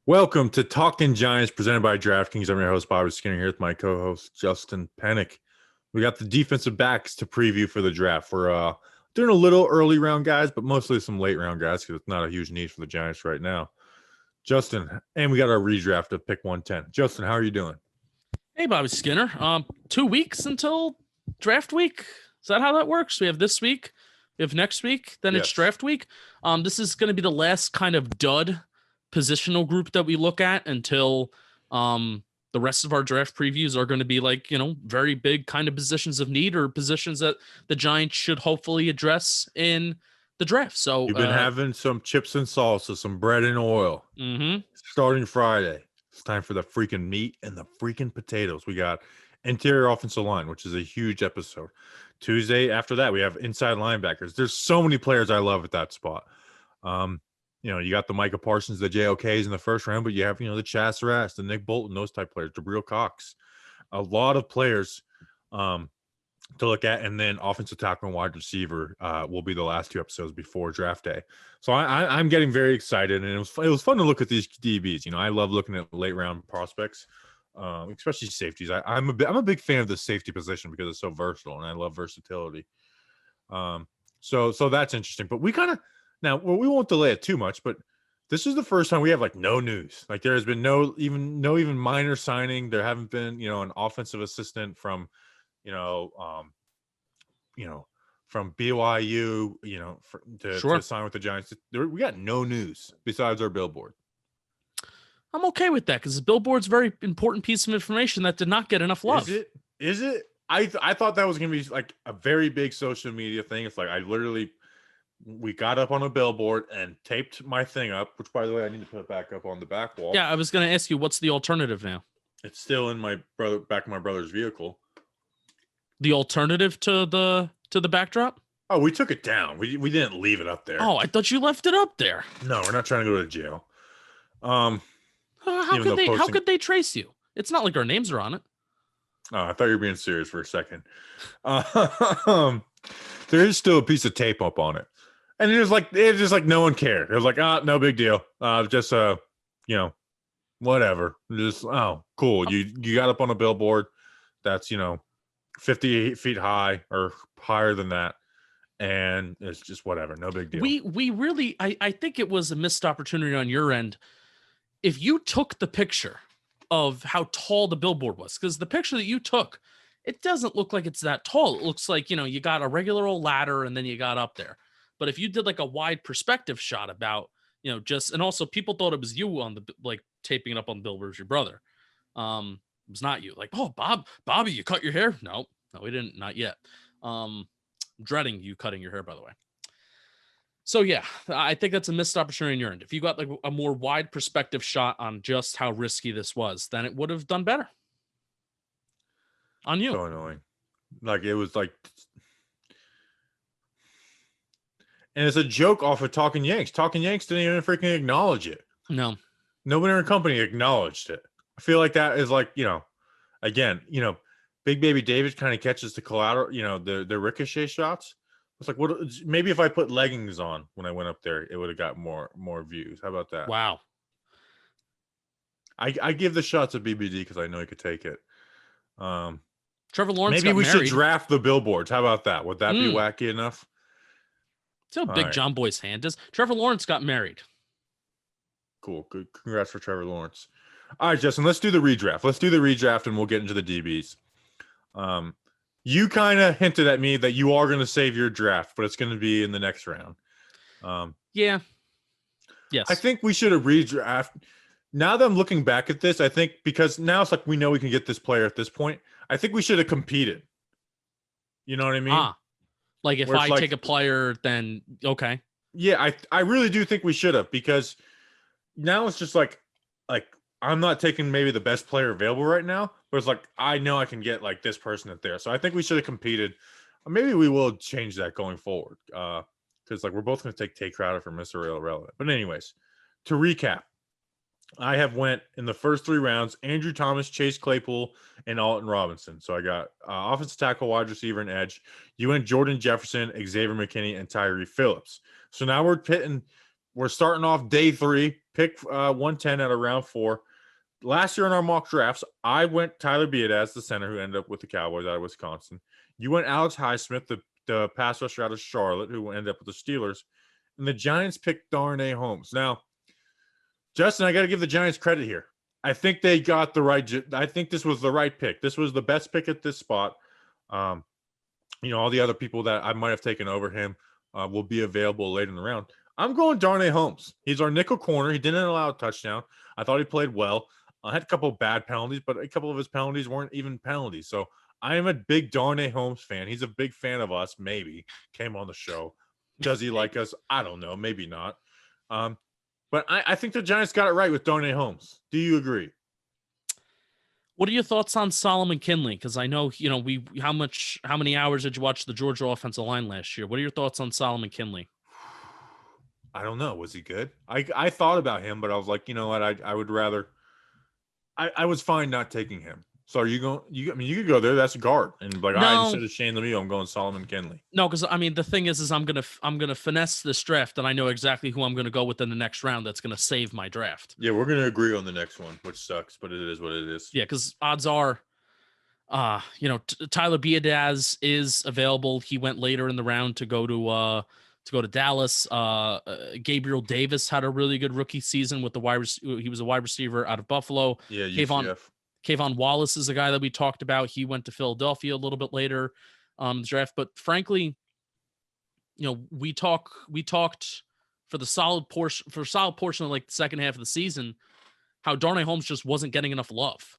Welcome to Talking Giants, presented by DraftKings. I'm your host, Bobby Skinner, here with my co-host, Justin Pennick. We got the defensive backs to preview for the draft. We're doing a little early round guys, but mostly some late round guys because it's not a huge need for the Giants right now. Justin, and we got our redraft of pick 110. Justin, how are you doing? Hey, Bobby Skinner. 2 weeks until draft week. Is that how that works? We have this week, we have next week, then it's draft week. This is going to be the last kind of dud positional group that we look at until the rest of our draft previews are going to be like, very big kind of positions of need or positions that the Giants should hopefully address in the draft. So you've been having some chips and salsa, some bread and oil. Starting Friday. It's time for the freaking meat and the freaking potatoes. We got interior offensive line, which is a huge episode. Tuesday, after that, we have inside linebackers. There's so many players I love at that spot. You got the Micah Parsons, the JOKs in the first round, but you have, the Chaz Surratt, the Nick Bolton, those type players, Jabril Cox. A lot of players to look at, and then offensive tackle and wide receiver will be the last two episodes before draft day. So I'm getting very excited, and it was fun to look at these DBs. I love looking at late round prospects, especially safeties. I'm a big fan of the safety position because it's so versatile, and I love versatility. So that's interesting. But we kind of now we won't delay it too much, but this is the first time we have no news. There has been no even minor signing. There haven't been an offensive assistant from from BYU, to sign with the Giants. We got no news besides our billboard. I'm okay with that because the billboard's a very important piece of information that did not get enough love. Is it? I thought that was going to be a very big social media thing. It's we got up on a billboard and taped my thing up, which, by the way, I need to put it back up on the back wall. Yeah, I was going to ask you, what's the alternative now? It's still in back of my brother's vehicle. The alternative to the backdrop? Oh, we took it down. We didn't leave it up there. Oh, I thought you left it up there. No, we're not trying to go to jail. How could they trace you? It's not like our names are on it. Oh, I thought you were being serious for a second. There is still a piece of tape up on it. And it was just no one cared. It was no big deal. Just whatever. Just cool. You got up on a billboard that's 58 feet high or higher than that, and it's just whatever. No big deal. We really, I think it was a missed opportunity on your end. If you took the picture of how tall the billboard was, because the picture that you took, it doesn't look like it's that tall. It looks like you got a regular old ladder and then you got up there. But if you did a wide perspective shot about, and also people thought it was you on the taping it up on the billboard as your brother. It was not you. Oh, Bobby, you cut your hair? No, we didn't. Not yet. Dreading you cutting your hair, by the way. So yeah, I think that's a missed opportunity on your end. If you got a more wide perspective shot on just how risky this was, then it would have done better. On you. So annoying. It was and it's a joke off of Talking Yanks. Talking Yanks didn't even freaking acknowledge it. No. Nobody in our company acknowledged it. I feel like that is again, Big Baby David kind of catches the collateral, the ricochet shots. It's what? Maybe if I put leggings on when I went up there, it would have got more views. How about that? Wow. I give the shots to BBD because I know he could take it. Trevor Lawrence. Maybe we should draft the billboards. How about that? Would that be wacky enough? See how big John Boy's hand is. Trevor Lawrence got married. Cool. Good. Congrats for Trevor Lawrence. All right, Justin, let's do the redraft. Let's do the redraft and we'll get into the DBs. You kind of hinted at me that you are going to save your draft, but it's going to be in the next round. Yeah. Yes. I think we should have redraft. Now that I'm looking back at this, I think because now it's we know we can get this player at this point. I think we should have competed. You know what I mean? If I take a player, then okay. Yeah, I really do think we should have, because now it's just I'm not taking maybe the best player available right now, but it's I know I can get this person at there. So I think we should have competed. Maybe we will change that going forward. Because we're both going to take Tay Crowder for Mr. Irrelevant. But anyways, to recap, I have went in the first 3 rounds, Andrew Thomas, Chase Claypool, and Alton Robinson. So I got offensive tackle, wide receiver, and edge. You went Jordan Jefferson, Xavier McKinney, and Tyree Phillips. So now we're we're starting off day 3. Pick 110 out of round 4. Last year in our mock drafts, I went Tyler Biadasz, the center who ended up with the Cowboys out of Wisconsin. You went Alex Highsmith, the pass rusher out of Charlotte, who ended up with the Steelers. And the Giants picked Darnay Holmes. Now, Justin, I got to give the Giants credit here. I think they got the right. I think this was the right pick. This was the best pick at this spot. All the other people that I might have taken over him will be available later in the round. I'm going Darnay Holmes. He's our nickel corner. He didn't allow a touchdown. I thought he played well. I had a couple of bad penalties, but a couple of his penalties weren't even penalties. So I am a big Darnay Holmes fan. He's a big fan of us, maybe. Came on the show. Does he like us? I don't know. Maybe not. But I think the Giants got it right with Darnay Holmes. Do you agree? What are your thoughts on Solomon Kinley? Because I know, how many hours did you watch the Georgia offensive line last year? What are your thoughts on Solomon Kinley? I don't know. Was he good? I thought about him, but I was like, you know what? I would rather. I was fine not taking him. So are you going? You could go there. That's a guard, and instead of Shane Lemieux, I'm going Solomon Kinley. No, because the thing is I'm gonna finesse this draft, and I know exactly who I'm gonna go with in the next round. That's gonna save my draft. Yeah, we're gonna agree on the next one, which sucks, but it is what it is. Yeah, because odds are, Tyler Biadasz is available. He went later in the round to go to Dallas. Gabriel Davis had a really good rookie season with he was a wide receiver out of Buffalo. Yeah, UCF. Kayvon Wallace is the guy that we talked about. He went to Philadelphia a little bit later the draft. But frankly, we talked for a solid portion of like the second half of the season, how Darnay Holmes just wasn't getting enough love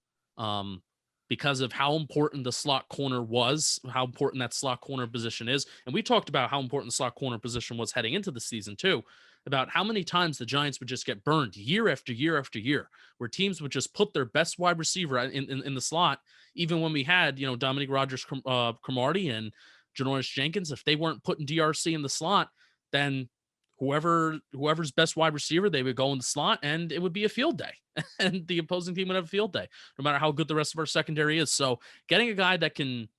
because of how important the slot corner was, how important that slot corner position is. And we talked about how important the slot corner position was heading into the season too, about how many times the Giants would just get burned year after year after year, where teams would just put their best wide receiver in the slot, even when we had, Dominique Rodgers-Cromartie and Janoris Jenkins. If they weren't putting DRC in the slot, then whoever's best wide receiver, they would go in the slot and it would be a field day and the opposing team would have a field day, no matter how good the rest of our secondary is. So getting a guy that can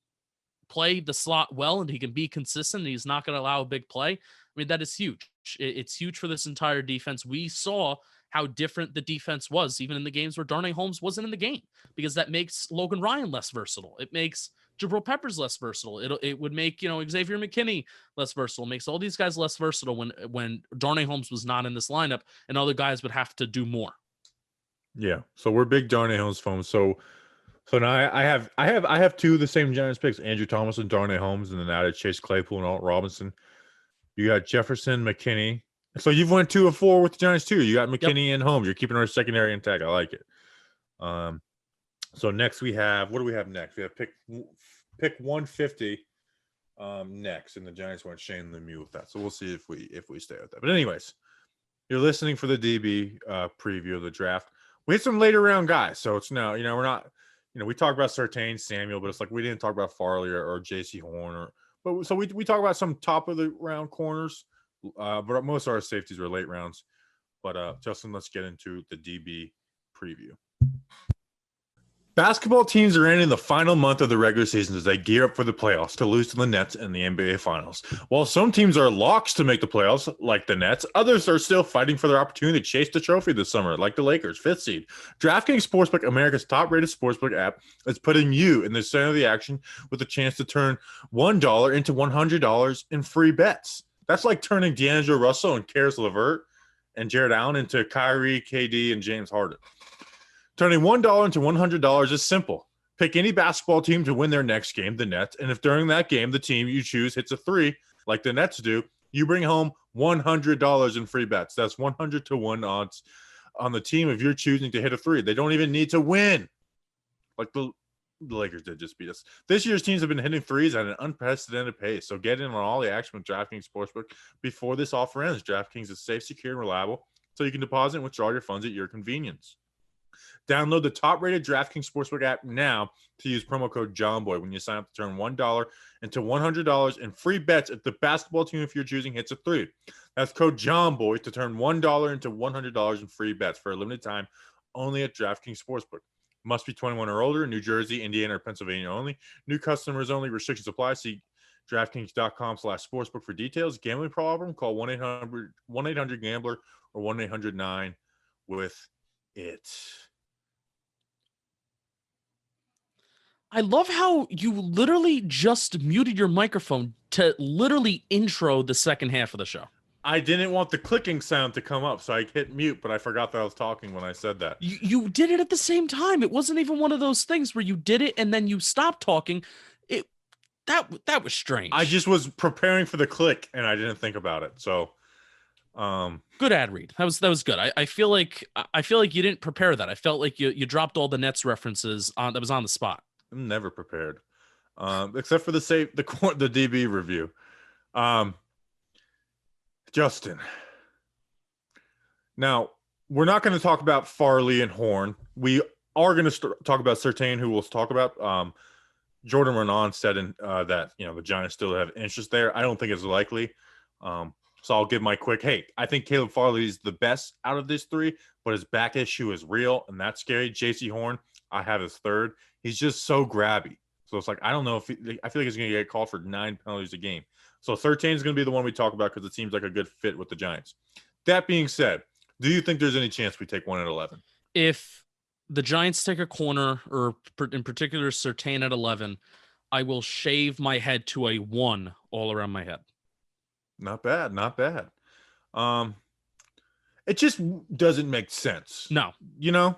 play the slot well and he can be consistent and he's not going to allow a big play, that is huge. It's huge for this entire defense. We saw how different the defense was, even in the games where Darnay Holmes wasn't in the game, because that makes Logan Ryan less versatile. It makes Jabril Peppers less versatile. It would make, Xavier McKinney less versatile. It makes all these guys less versatile when Darnay Holmes was not in this lineup and other guys would have to do more. Yeah. So we're big Darnay Holmes fans. So now I have two of the same Giants picks, Andrew Thomas and Darnay Holmes, and then added Chase Claypool and Alt Robinson. You got Jefferson, McKinney. So you've went 2 of 4 with the Giants too. You got McKinney and Holmes. You're keeping our secondary intact. I like it. So next we have, what do we have next? We have pick 150 next, and the Giants went Shane Lemieux with that. So we'll see if we stay with that. But anyways, you're listening for the DB preview of the draft. We had some later round guys, so it's now, we're not, we talked about Surtain, Samuel, but it's like we didn't talk about Farley or J.C. Horn so we talk about some top of the round corners, but most of our safeties were late rounds. But Justin, let's get into the DB preview. Basketball teams are in the final month of the regular season as they gear up for the playoffs to lose to the Nets in the NBA Finals. While some teams are locks to make the playoffs, like the Nets, others are still fighting for their opportunity to chase the trophy this summer, like the Lakers, 5th seed. DraftKings Sportsbook, America's top-rated sportsbook app, is putting you in the center of the action with a chance to turn $1 into $100 in free bets. That's like turning D'Angelo Russell and Karis LeVert and Jared Allen into Kyrie, KD, and James Harden. Turning $1 into $100 is simple. Pick any basketball team to win their next game, the Nets, and if during that game the team you choose hits a 3, like the Nets do, you bring home $100 in free bets. That's 100 to 1 odds on the team if you're choosing to hit a 3. They don't even need to win, like the Lakers did just beat us. This year's teams have been hitting 3s at an unprecedented pace, so get in on all the action with DraftKings Sportsbook before this offer ends. DraftKings is safe, secure, and reliable, so you can deposit and withdraw your funds at your convenience. Download the top-rated DraftKings Sportsbook app now to use promo code JOHNBOY when you sign up to turn $1 into $100 in free bets if the basketball team if you're choosing hits a 3. That's code JOHNBOY to turn $1 into $100 in free bets for a limited time only at DraftKings Sportsbook. Must be 21 or older, New Jersey, Indiana, or Pennsylvania only. New customers only. Restrictions apply. See DraftKings.com/sportsbook for details. Gambling problem? Call 1-800-GAMBLER or 1-800-9-WITH-IT. I love how you literally just muted your microphone to literally intro the second half of the show. I didn't want the clicking sound to come up, so I hit mute, but I forgot that I was talking when I said that. You did it at the same time. It wasn't even one of those things where you did it and then you stopped talking. That was strange. I just was preparing for the click and I didn't think about it. So good ad read. That was good. I feel like you didn't prepare that. I felt like you dropped all the Nets references on that was on the spot. I'm never prepared. Except for the DB review. Justin. Now, we're not going to talk about Farley and Horn. We are going to talk about Surtain, who we'll talk about. Jordan Renan said that the Giants still have interest there. I don't think it's likely. So I'll give my quick. Hey, I think Caleb Farley is the best out of this three, but his back issue is real, and that's scary. J.C. Horn, I have his third. He's just so grabby. So it's like I don't know if I feel like he's going to get called for 9 penalties a game. So Surtain is going to be the one we talk about because it seems like a good fit with the Giants. That being said, do you think there's any chance we take 1 at 11? If the Giants take a corner, or in particular Surtain at 11, I will shave my head to a 1 all around my head. Not bad. It just doesn't make sense. No. It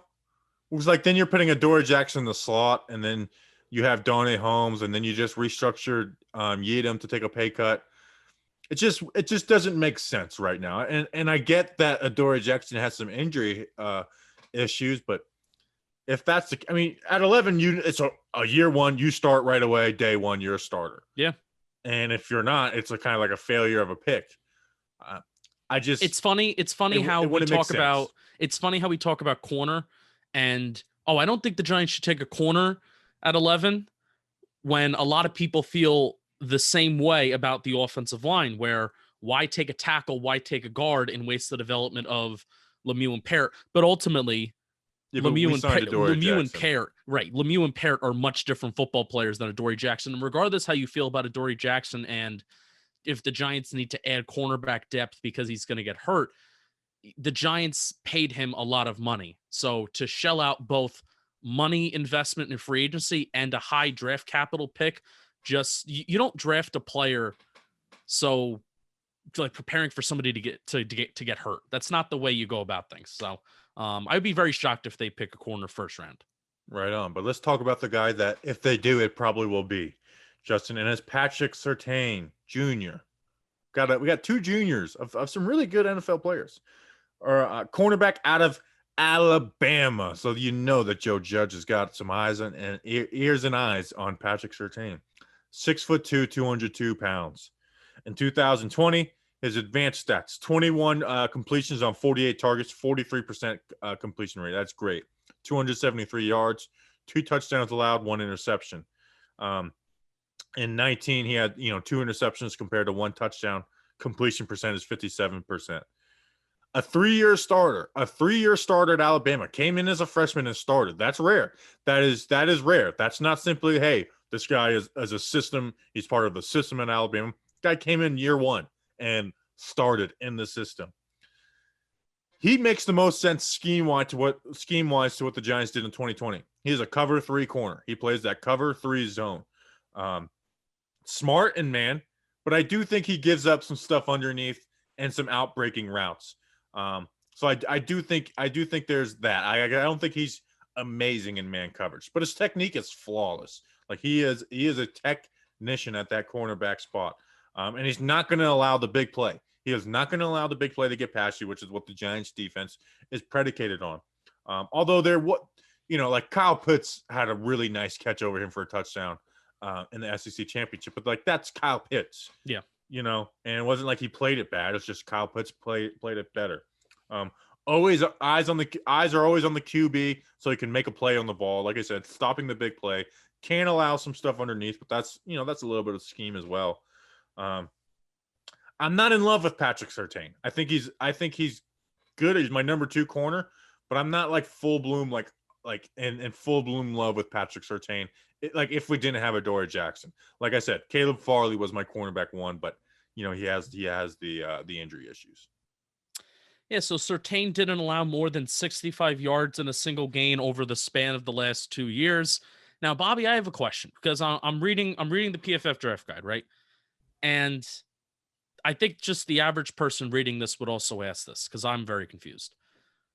was like then you're putting Adoree Jackson in the slot, and then you have Darnay Holmes, and then you just restructured Yedem to take a pay cut. It just doesn't make sense right now. And I get that Adoree Jackson has some injury issues, but if that's at 11, it's a year one, you start right away, day one, you're a starter. Yeah. And if you're not, it's kind of like a failure of a pick. It's funny how we talk about corner, and I don't think the Giants should take a corner at 11 when a lot of people feel the same way about the offensive line, where why take a tackle, why take a guard and waste the development of Lemieux and Parrott. But ultimately, Lemieux and Parrott are much different football players than Adoree Jackson. And regardless how you feel about Adoree Jackson, and if the Giants need to add cornerback depth because he's going to get hurt, the Giants paid him a lot of money. So to shell out both money investment in free agency and a high draft capital pick, you don't draft a player so like preparing for somebody to get hurt. That's not the way you go about things. So I'd be very shocked if they pick a corner first round. Right on. But let's talk about the guy that, if they do, it probably will be Justin, and it's Patrick Surtain Jr. We got 2 juniors of some really good NFL players. Or cornerback out of Alabama. So that Joe Judge has got some eyes and ears and eyes on Patrick Surtain. 6'2", 202 pounds. In 2020, his advanced stats: 21 completions on 48 targets, 43% completion rate. That's great. 273 yards, 2 touchdowns allowed, 1 interception. In 19, he had 2 interceptions compared to 1 touchdown. Completion percentage 57%. A 3-year starter at Alabama, came in as a freshman and started. That's rare. That is rare. That's not simply, hey, this guy is as a system. He's part of the system at Alabama. Guy came in year 1 and started in the system. He makes the most sense scheme-wise to what the Giants did in 2020. He's a cover 3 corner. He plays that cover 3 zone. Smart and man, but I do think he gives up some stuff underneath and some outbreaking routes. So I do think there's that. I don't think he's amazing in man coverage, but his technique is flawless. Like he is a technician at that cornerback spot. And he's not going to allow the big play. He is not going to allow the big play to get past you, which is what the Giants defense is predicated on. Although like Kyle Pitts had a really nice catch over him for a touchdown in the SEC championship, but like that's Kyle Pitts. Yeah. And it wasn't like he played it bad. It's just Kyle Pitts played it better. Always eyes are always on the QB so he can make a play on the ball. Like I said, stopping the big play. Can allow some stuff underneath, but that's a little bit of scheme as well. I'm not in love with Patrick Surtain. I think he's good. He's my number 2 corner, but I'm not like full bloom like like in full bloom love with Patrick Surtain. Like if we didn't have Adoree Jackson, like I said, Caleb Farley was my cornerback one, but you know he has the injury issues. Yeah, so Surtain didn't allow more than 65 yards in a single game over the span of the last 2 years. Now, Bobby, I have a question because I'm reading the PFF draft guide, right? And I think just the average person reading this would also ask this because I'm very confused.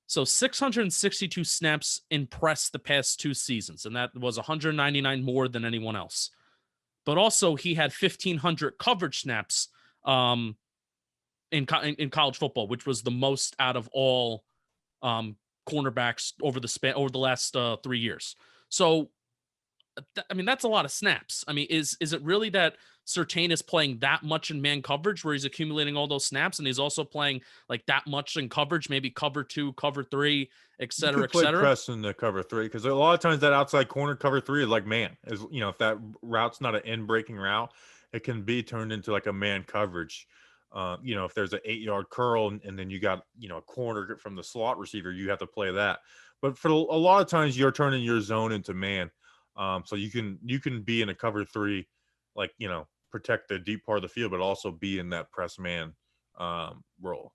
So 662 snaps in press the past 2 seasons, and that was 199 more than anyone else. But also he had 1,500 coverage snaps in college football, which was the most out of all cornerbacks over the last 3 years. So I mean, that's a lot of snaps. I mean, is it really that Surtain is playing that much in man coverage where he's accumulating all those snaps, and he's also playing like that much in coverage, maybe cover 2, cover 3, et cetera, et cetera? Press in the cover 3 because a lot of times that outside corner cover 3 is like man. Is you know if that route's not an in breaking route, it can be turned into like a man coverage. You know, if there's an 8-yard curl and then you got a corner from the slot receiver, you have to play that. But for a lot of times, you're turning your zone into man. So you can be in a cover 3, like protect the deep part of the field, but also be in that press man role.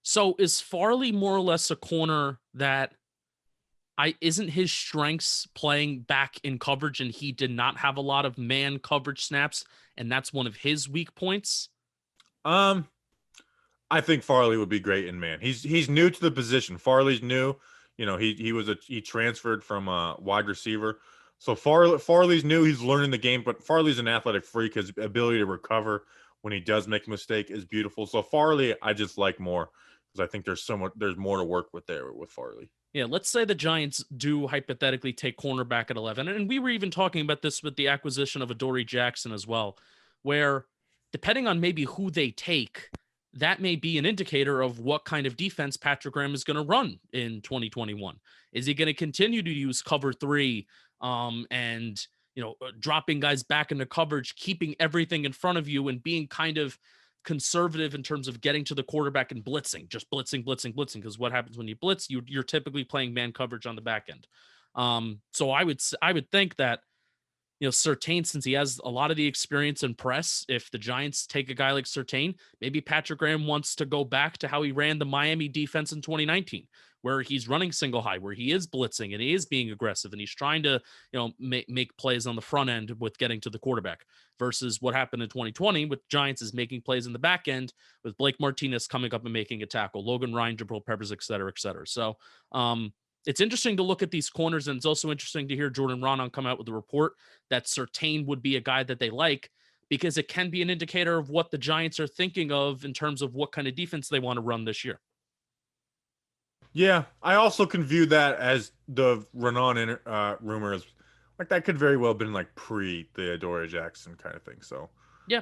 So is Farley more or less a corner that isn't his strengths playing back in coverage, and he did not have a lot of man coverage snaps, and that's one of his weak points? I think Farley would be great in man. He's new to the position. Farley's new. He transferred from wide receiver. So Farley's new. He's learning the game, but Farley's an athletic freak. His ability to recover when he does make a mistake is beautiful. So Farley, I just like more because I think there's more to work with there with Farley. Yeah, let's say the Giants do hypothetically take cornerback at 11. And we were even talking about this with the acquisition of Adoree Jackson as well, where depending on maybe who they take, that may be an indicator of what kind of defense Patrick Graham is going to run in 2021. Is he going to continue to use cover 3 and dropping guys back into coverage, keeping everything in front of you and being kind of conservative in terms of getting to the quarterback and blitzing, just blitzing, because what happens when you blitz, you're typically playing man coverage on the back end. So I would think that Surtain, since he has a lot of the experience in press, if the Giants take a guy like Surtain, maybe Patrick Graham wants to go back to how he ran the Miami defense in 2019, where he's running single high, where he is blitzing and he is being aggressive and he's trying to, make plays on the front end with getting to the quarterback, versus what happened in 2020 with Giants is making plays in the back end with Blake Martinez coming up and making a tackle, Logan Ryan, Jabril Peppers, et cetera, et cetera. So, it's interesting to look at these corners, and it's also interesting to hear Jordan Ronan come out with a report that Surtain would be a guy that they like, because it can be an indicator of what the Giants are thinking of in terms of what kind of defense they want to run this year. Yeah, I also can view that as the Ronan rumors. Like that could very well have been like pre the Adoree Jackson kind of thing. So yeah,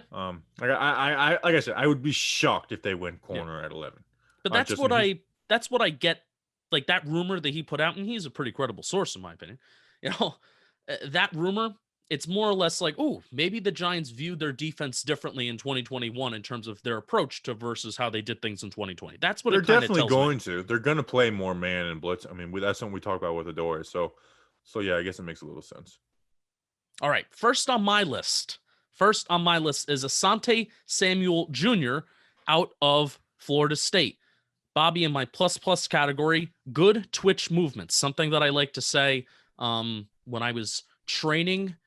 like I said, I would be shocked if they went corner at 11. But that's what I get. Like that rumor that he put out, and he's a pretty credible source in my opinion. That rumor, it's more or less like, oh, maybe the Giants viewed their defense differently in 2021 in terms of their approach to versus how they did things in 2020. That's what they're it kind of definitely tells going me. to. They're going to play more man and blitz. I mean, that's something we talk about with Adoree. So yeah, I guess it makes a little sense. All right, first on my list is Asante Samuel Jr. out of Florida State. Bobby, in my plus category, good twitch movements. Something that I like to say when I was training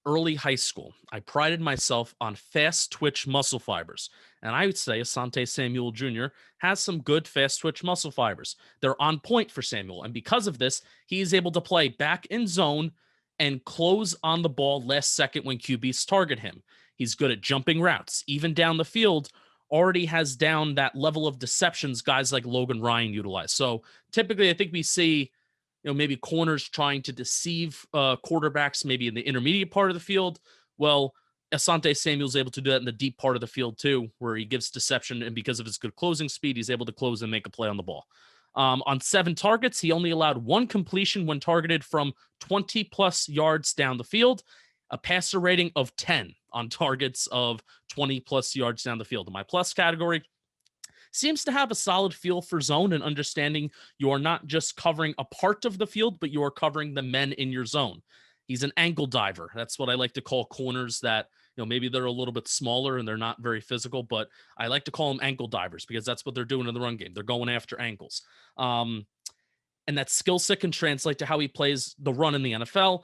early high school, I prided myself on fast twitch muscle fibers. And I would say Asante Samuel Jr. has some good fast twitch muscle fibers. They're on point for Samuel. And because of this, he is able to play back in zone and close on the ball last second when QBs target him. He's good at jumping routes, even down the field. Already has down that level of deceptions guys like Logan Ryan utilize. So typically I think we see, maybe corners trying to deceive quarterbacks, maybe in the intermediate part of the field. Well, Asante Samuel's able to do that in the deep part of the field too, where he gives deception, and because of his good closing speed, he's able to close and make a play on the ball. On 7 targets, he only allowed 1 completion when targeted from 20 plus yards down the field, a passer rating of 10 on targets of 20 plus yards down the field. In my plus category, seems to have a solid feel for zone and understanding you are not just covering a part of the field, but you are covering the men in your zone. He's an ankle diver. That's what I like to call corners that, maybe they're a little bit smaller and they're not very physical, but I like to call them ankle divers because that's what they're doing in the run game. They're going after ankles. And that skill set can translate to how he plays the run in the NFL.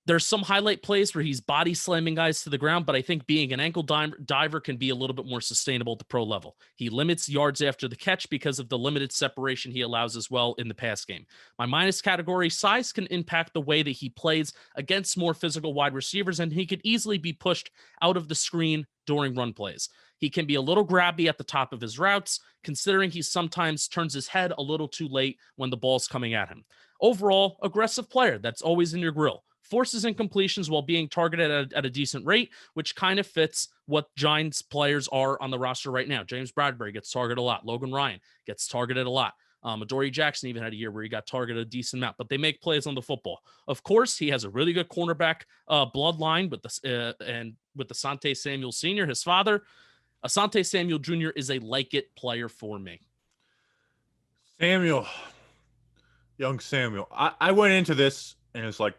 There's some highlight plays where he's body slamming guys to the ground, but I think being an ankle diver can be a little bit more sustainable at the pro level. He limits yards after the catch because of the limited separation he allows as well in the pass game. My minus category, size can impact the way that he plays against more physical wide receivers, and he could easily be pushed out of the screen during run plays. He can be a little grabby at the top of his routes, considering he sometimes turns his head a little too late when the ball's coming at him. Overall, aggressive player that's always in your grill. Forces incompletions while being targeted at a decent rate, which kind of fits what Giants players are on the roster right now. James Bradbury gets targeted a lot. Logan Ryan gets targeted a lot. Adoree Jackson even had a year where he got targeted a decent amount, but they make plays on the football. Of course, he has a really good cornerback bloodline with Asante Samuel Sr., his father. Asante Samuel Jr. is a like-it player for me. Young Samuel. I went into this and it's like,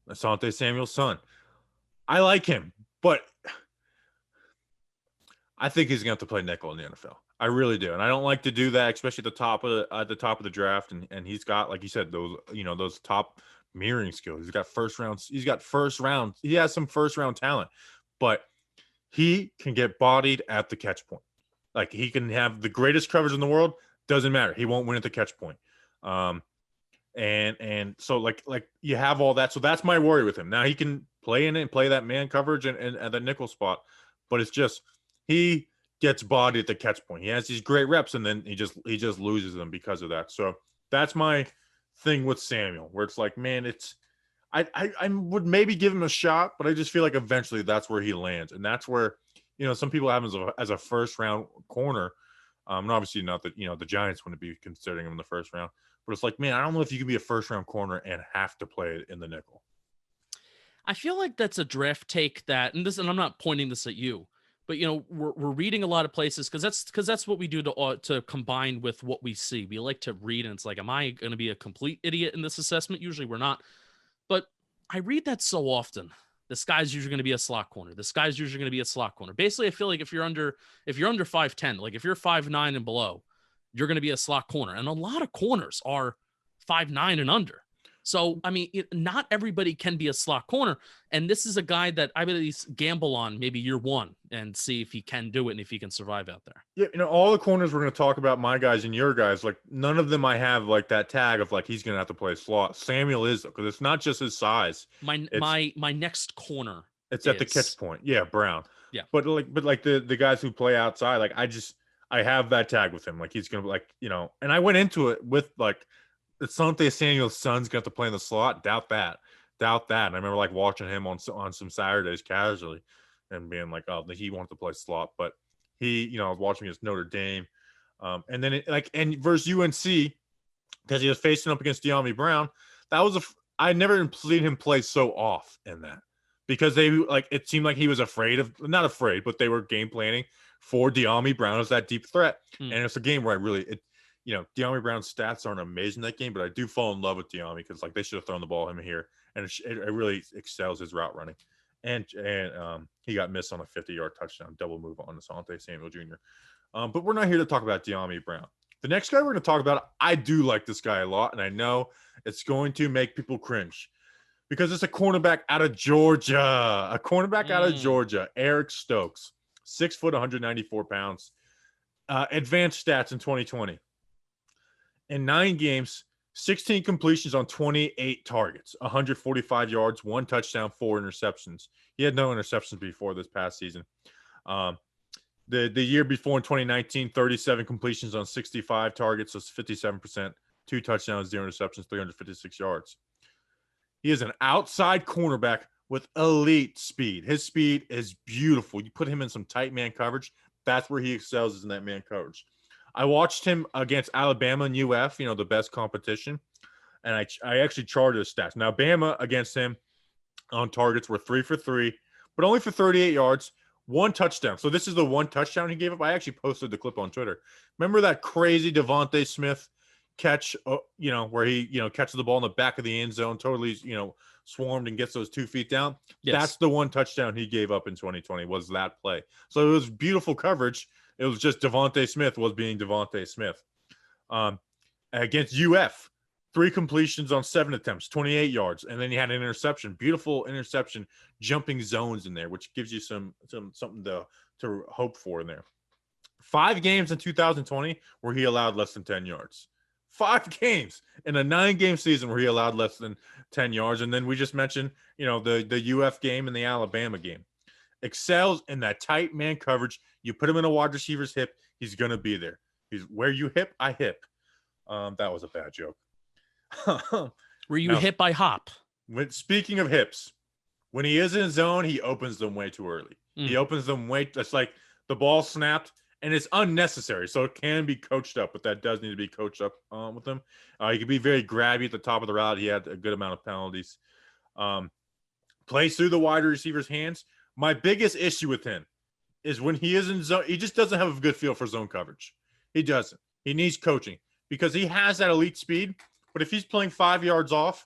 Asante Samuel's son. I like him, but I think he's going to have to play nickel in the NFL. I really do, and I don't like to do that, especially at the top of the draft. And he's got, like you said, those top mirroring skills. He's got first rounds. He has some first round talent, but he can get bodied at the catch point. Like, he can have the greatest coverage in the world. Doesn't matter. He won't win at the catch point. And so like you have all that. So that's my worry with him. Now he can play in it and play that man coverage and the nickel spot, but it's just he gets bodied at the catch point. He has these great reps and then he just loses them because of that. So that's my thing with Samuel, where it's like, man, I would maybe give him a shot, but I just feel like eventually that's where he lands. And that's where, some people have him as a first round corner. And obviously not that, the Giants wouldn't be considering him in the first round. But it's like, man, I don't know if you can be a first-round corner and have to play it in the nickel. I feel like that's a draft take that, and I'm not pointing this at you, but we're reading a lot of places because that's what we do to combine with what we see. We like to read, and it's like, am I going to be a complete idiot in this assessment? Usually, we're not. But I read that so often. This guy's usually going to be a slot corner. This guy's usually going to be a slot corner. Basically, I feel like if you're under 5'10", like if you're 5'9" and below, you're going to be a slot corner. And a lot of corners are 5'9" and under. So, I mean, not everybody can be a slot corner. And this is a guy that I would at least gamble on maybe year one and see if he can do it and if he can survive out there. Yeah, all the corners we're going to talk about, my guys and your guys, like none of them I have like that tag of like he's going to have to play slot. Samuel is, because it's not just his size. My next corner. It's at the catch point. Yeah, Brown. Yeah. But the guys who play outside, like I have that tag with him. Like he's going to and I went into it with like Asante Samuel's son's going to have to play in the slot. Doubt that. And I remember like watching him on some Saturdays casually and being like, oh, he wanted to play slot. But he, I was watching against Notre Dame. And then and versus UNC, because he was facing up against Deommodore Brown, I never seen him play so off in that. Because it seemed like he was not afraid, but they were game planning for Deommodore Brown as that deep threat. And it's a game where Deommodore Brown's stats aren't amazing that game, but I do fall in love with Deommodore because like they should have thrown the ball him here, and it really excels his route running. And he got missed on a 50-yard touchdown double move on Asante Samuel Jr. But we're not here to talk about Deommodore Brown. The next guy we're going to talk about, I do like this guy a lot, and I know it's going to make people cringe because it's a cornerback out of Georgia. Eric Stokes, 6 foot, 194 pounds. Advanced stats in 2020. In 9 games, 16 completions on 28 targets, 145 yards, 1 touchdown, 4 interceptions. He had no interceptions before this past season. The year before in 2019, 37 completions on 65 targets, so 57%, 2 touchdowns, 0 interceptions, 356 yards. He is an outside cornerback with elite speed. His speed is beautiful. You put him in some tight man coverage, that's where he excels, is in that man coverage. I watched him against Alabama and UF, the best competition, and I actually charted his stats. Now, Bama against him on targets were 3 for 3, but only for 38 yards, 1 touchdown. So this is the 1 touchdown he gave up. I actually posted the clip on Twitter. Remember that crazy Devontae Smith catch, where he, catches the ball in the back of the end zone, totally, swarmed and gets those 2 feet down. Yes. That's the 1 touchdown he gave up in 2020 was that play. So it was beautiful coverage. It was just Devontae Smith was being Devontae Smith. Against UF, 3 completions on 7 attempts, 28 yards, and then he had an interception, beautiful interception, jumping zones in there, which gives you something to hope for in there. 5 games in 2020 where he allowed less than 10 yards. 5 games in a 9-game season where he allowed less than 10 yards, and then we just mentioned, the UF game and the Alabama game. Excels in that tight man coverage. You put him in a wide receiver's hip, he's gonna be there. He's where you hip, I hip. That was a bad joke. Were you hip by hop? Speaking of hips, when he is in zone, he opens them way too early. He opens them it's like the ball snapped, and it's unnecessary. So it can be coached up, but that does need to be coached up with him. He can be very grabby at the top of the route. He had a good amount of penalties. Plays through the wide receiver's hands. My biggest issue with him is when he is in zone, he just doesn't have a good feel for zone coverage. He doesn't. He needs coaching because he has that elite speed. But if he's playing 5 yards off,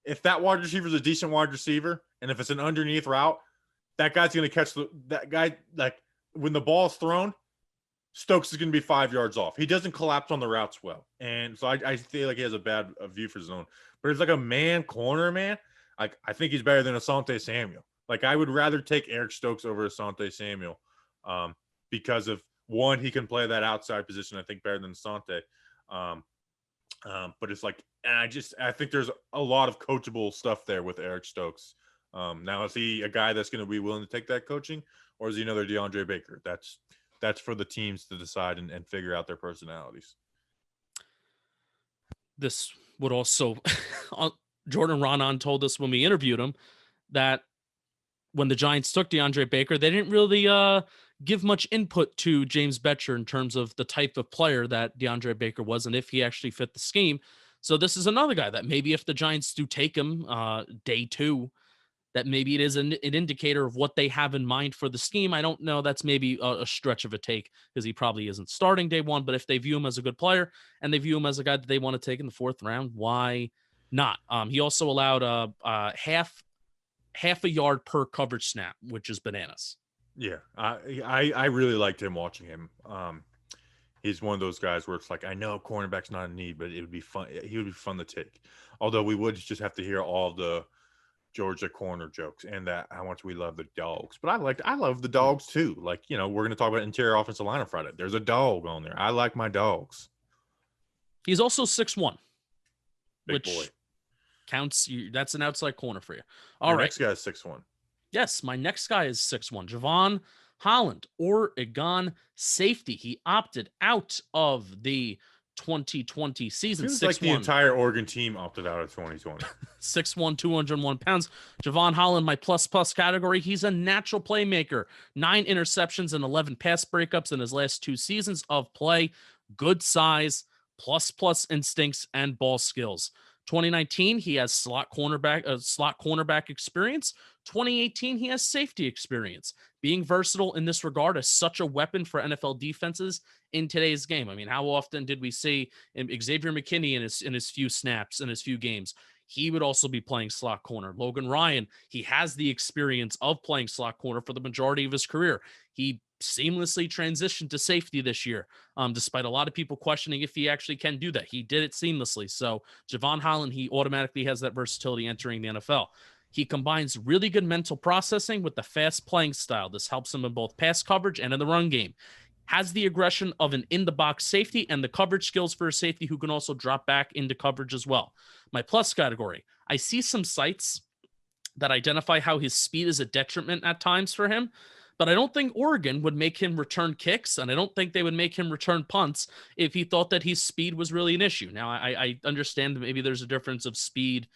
if that wide receiver is a decent wide receiver, and if it's an underneath route, that guy's going to catch that guy. Like when the ball's thrown, Stokes is going to be 5 yards off. He doesn't collapse on the routes well. And so I feel like he has a bad view for zone. But it's like a corner man. I think he's better than Asante Samuel. Like I would rather take Eric Stokes over Asante Samuel because of, one, he can play that outside position, I think, better than Asante. But it's like, and I think there's a lot of coachable stuff there with Eric Stokes. Now, is he a guy that's going to be willing to take that coaching, or is he another DeAndre Baker? That's for the teams to decide and figure out their personalities. This would also, Jordan Ronan told us when we interviewed him that when the Giants took DeAndre Baker, they didn't really give much input to James Betcher in terms of the type of player that DeAndre Baker was and if he actually fit the scheme. So this is another guy that maybe if the Giants do take him day 2, that maybe it is an indicator of what they have in mind for the scheme. I don't know. That's maybe a stretch of a take because he probably isn't starting day 1. But if they view him as a good player and they view him as a guy that they want to take in the 4th round, why not? He also allowed half a yard per coverage snap, which is bananas. Yeah, I really liked him watching him. He's one of those guys where it's like, I know cornerback's not a need, but it would be fun. He would be fun to take. Although we would just have to hear all the Georgia corner jokes and that how much we love the dogs. But I love the dogs too. Like, we're going to talk about interior offensive line on Friday. There's a dog on there. I like my dogs. He's also 6'1", big boy. Counts. That's an outside corner for you. All right. Next guy is 6'1". Yes, my next guy is 6'1". Jevon Holland, Oregon safety. He opted out of the 2020 season. Seems like the entire Oregon team opted out of 2020. 6'1", 201 pounds. Jevon Holland, my plus category. He's a natural playmaker. 9 interceptions and 11 pass breakups in his last 2 seasons of play. Good size, plus instincts and ball skills. 2019, he has slot cornerback experience. 2018, he has safety experience. Being versatile in this regard is such a weapon for NFL defenses in today's game. I mean, how often did we see Xavier McKinney in his few snaps, in his few games? He would also be playing slot corner. Logan Ryan, he has the experience of playing slot corner for the majority of his career. He seamlessly transitioned to safety this year, despite a lot of people questioning if he actually can do that. He did it seamlessly. So Jevon Holland, he automatically has that versatility entering the NFL. He combines really good mental processing with the fast playing style. This helps him in both pass coverage and in the run game. Has the aggression of an in-the-box safety and the coverage skills for a safety who can also drop back into coverage as well. My plus category, I see some sites that identify how his speed is a detriment at times for him, but I don't think Oregon would make him return kicks, and I don't think they would make him return punts if he thought that his speed was really an issue. Now, I understand that maybe there's a difference of speed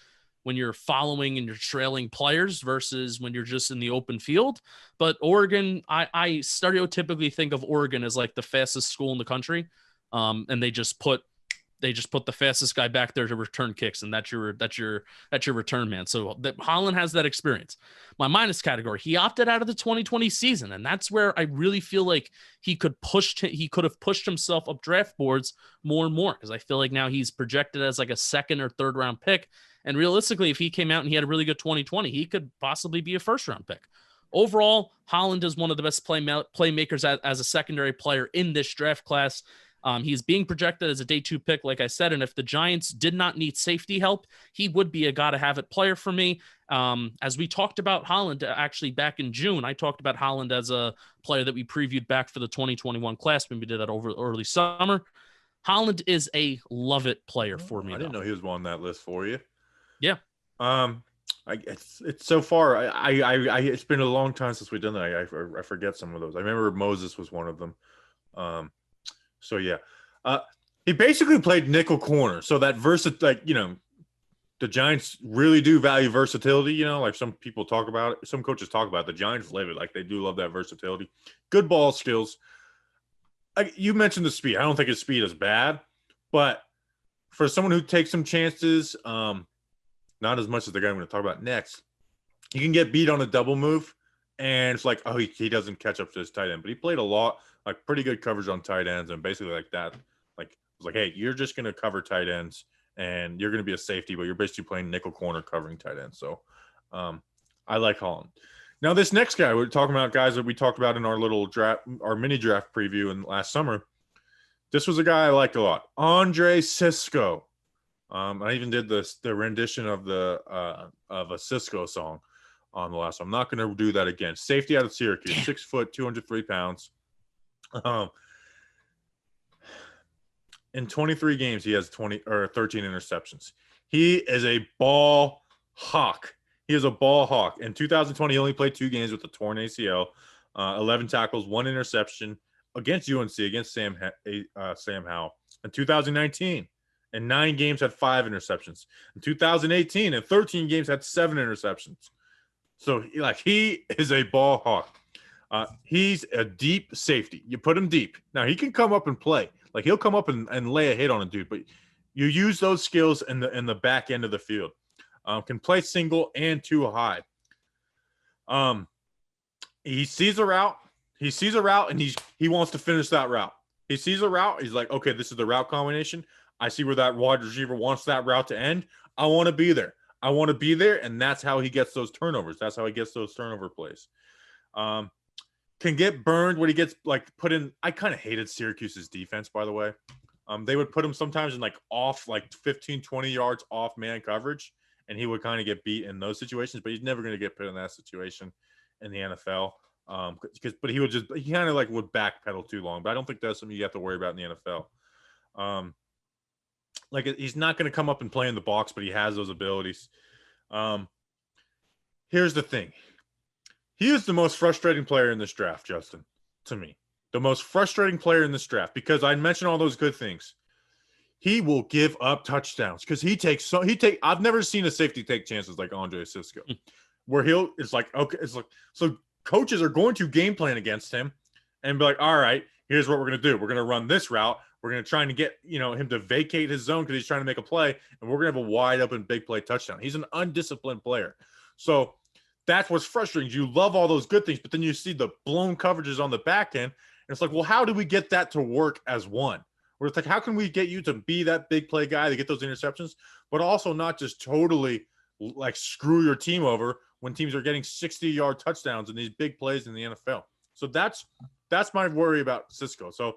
when you're following and you're trailing players versus when you're just in the open field. But Oregon, I stereotypically think of Oregon as like the fastest school in the country. And they just put they just put the fastest guy back there to return kicks, and that's your return man. So Holland has that experience. My minus category, he opted out of the 2020 season, and that's where I really feel like he could have pushed himself up draft boards more and more, because I feel like now he's projected as like a second or third round pick, and realistically, if he came out and he had a really good 2020, he could possibly be a first round pick. Overall, Holland is one of the best playmakers as a secondary player in this draft class. He's being projected as a day 2 pick, like I said, and if the Giants did not need safety help, he would be a gotta-have-it player for me. As we talked about Holland, actually back in June, I talked about Holland as a player that we previewed back for the 2021 class when we did that over early summer. Holland is a love-it player for me. I didn't know he was on that list for you. Yeah. It's so far. It's been a long time since we've done that. I forget some of those. I remember Moses was one of them. So yeah, he basically played nickel corner. So that the Giants really do value versatility. Like some people talk about it, some coaches talk about it. The Giants live it. Like they do love that versatility. Good ball skills. You mentioned the speed. I don't think his speed is bad, but for someone who takes some chances, not as much as the guy I'm going to talk about next, you can get beat on a double move, and it's like, oh, he doesn't catch up to his tight end. But he played a lot, like pretty good coverage on tight ends, and basically like that. Like it was like, hey, you're just going to cover tight ends, and you're going to be a safety, but you're basically playing nickel corner covering tight ends. So I like Holland. Now this next guy, we're talking about guys that we talked about in our little draft, our mini draft preview in last summer. This was a guy I liked a lot, Andre Cisco. I even did the rendition of a Cisco song on the last one. I'm not going to do that again. Safety out of Syracuse, 6 foot, 203 pounds. In 23 games, he has 13 interceptions. He is a ball hawk. He is a ball hawk. In 2020, he only played 2 games with a torn ACL, 11 tackles, 1 interception against UNC, against Sam Howell. In 2019, in 9 games, had 5 interceptions. In 2018, in 13 games, had 7 interceptions. So, he is a ball hawk. He's a deep safety. You put him deep. Now, he can come up and play. Like, he'll come up and lay a hit on a dude, but you use those skills in the back end of the field. Can play single and 2 high. He sees a route. And he wants to finish that route. He sees a route. He's like, okay, this is the route combination. I see where that wide receiver wants that route to end. I want to be there. And that's how he gets those turnovers. That's how he gets those turnover plays. Can get burned when he gets put in. I kind of hated Syracuse's defense, by the way. They would put him sometimes in off 15, 20 yards off man coverage, and he would kind of get beat in those situations, but he's never going to get put in that situation in the NFL. But he kind of would backpedal too long, but I don't think that's something you have to worry about in the NFL. He's not going to come up and play in the box, but he has those abilities. Here's the thing. He is the most frustrating player in this draft, Justin, to me. The most frustrating player in this draft, because I mentioned all those good things. He will give up touchdowns because I've never seen a safety take chances like Andre Cisco, where so coaches are going to game plan against him and be like, all right, here's what we're going to do. We're going to run this route. We're going to try and get, him to vacate his zone because he's trying to make a play, and we're going to have a wide open big play touchdown. He's an undisciplined player. So that's what's frustrating. You love all those good things, but then you see the blown coverages on the back end, and it's like, well, how do we get that to work as one? Where it's like, how can we get you to be that big play guy to get those interceptions, but also not just totally screw your team over when teams are getting 60-yard touchdowns in these big plays in the NFL. So that's my worry about Cisco. So,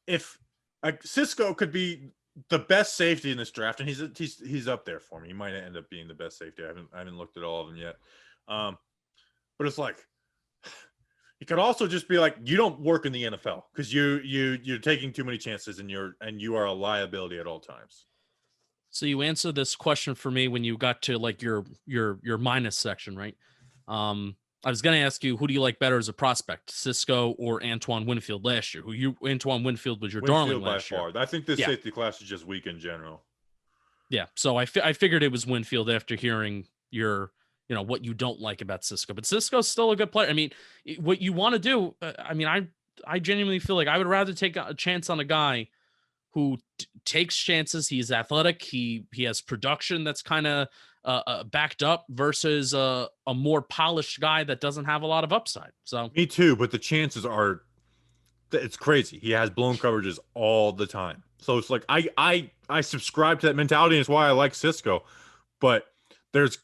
if Cisco could be the best safety in this draft, and he's up there for me. He might end up being the best safety. I haven't looked at all of them yet. But it's he could also just be you don't work in the NFL because you're taking too many chances and you are a liability at all times. So you answered this question for me when you got to your minus section, right? I was going to ask you, who do you like better as a prospect, Cisco or Antoine Winfield last year? Antoine Winfield was your darling last year. I think this safety class is just weak in general. Yeah, so I figured it was Winfield after hearing your, what you don't like about Cisco. But Cisco's still a good player. I mean, what you want to do, I genuinely feel like I would rather take a chance on a guy who takes chances. He's athletic. He has production that's kind of backed up versus a more polished guy that doesn't have a lot of upside. So me too, but the chances are, it's crazy. He has blown coverages all the time. So it's like I subscribe to that mentality, and it's why I like Cisco. But there's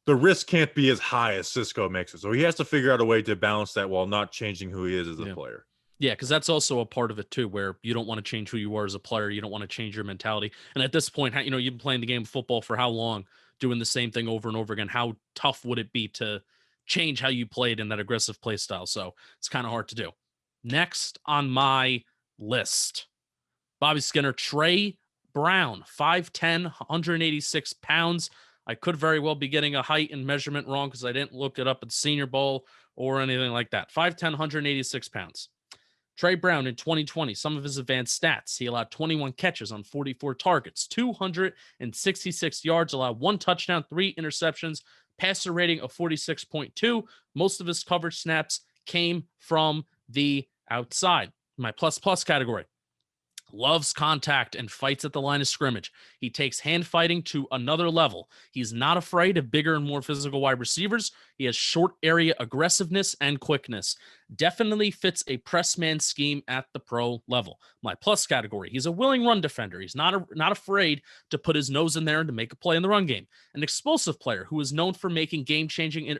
the risk can't be as high as Cisco makes it. So he has to figure out a way to balance that while not changing who he is as a player. Yeah, because that's also a part of it too, where you don't want to change who you are as a player. You don't want to change your mentality. And at this point, you've been playing the game of football for how long, doing the same thing over and over again? How tough would it be to change how you played in that aggressive play style? So it's kind of hard to do. Next on my list, Bobby Skinner, Trey Brown, 5'10", 186 pounds. I could very well be getting a height and measurement wrong because I didn't look it up at the Senior Bowl or anything like that. 5'10", 186 pounds. Trey Brown in 2020, some of his advanced stats. He allowed 21 catches on 44 targets, 266 yards, allowed 1 touchdown, 3 interceptions, passer rating of 46.2. Most of his coverage snaps came from the outside. My plus category. Loves contact and fights at the line of scrimmage. He takes hand fighting to another level. He's not afraid of bigger and more physical wide receivers. He has short area aggressiveness and quickness. Definitely fits a press man scheme at the pro level. My plus category. He's a willing run defender. He's not afraid to put his nose in there and to make a play in the run game. An explosive player who is known for making game-changing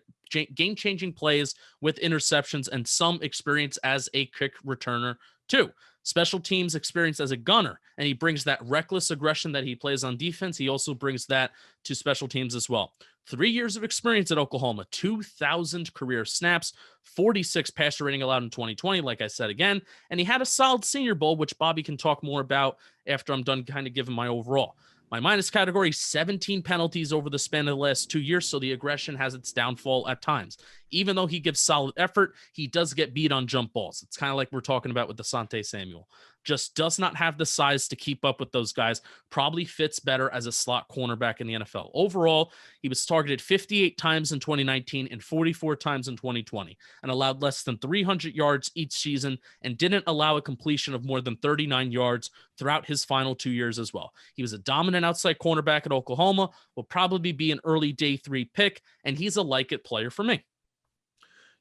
plays with interceptions and some experience as a kick returner too. Special teams experience as a gunner, and he brings that reckless aggression that he plays on defense. He also brings that to special teams as well. 3 years of experience at Oklahoma, 2,000 career snaps, 46 passer rating allowed in 2020, like I said again, and he had a solid Senior Bowl, which Bobby can talk more about after I'm done kind of giving my overall. My minus category, 17 penalties over the span of the last 2 years, so the aggression has its downfall at times. Even though he gives solid effort, he does get beat on jump balls. It's kind of like we're talking about with Asante Samuel. Just does not have the size to keep up with those guys. Probably fits better as a slot cornerback in the NFL. Overall, he was targeted 58 times in 2019 and 44 times in 2020 and allowed less than 300 yards each season and didn't allow a completion of more than 39 yards throughout his final 2 years as well. He was a dominant outside cornerback at Oklahoma, will probably be an early day 3 pick, and he's a like-it player for me.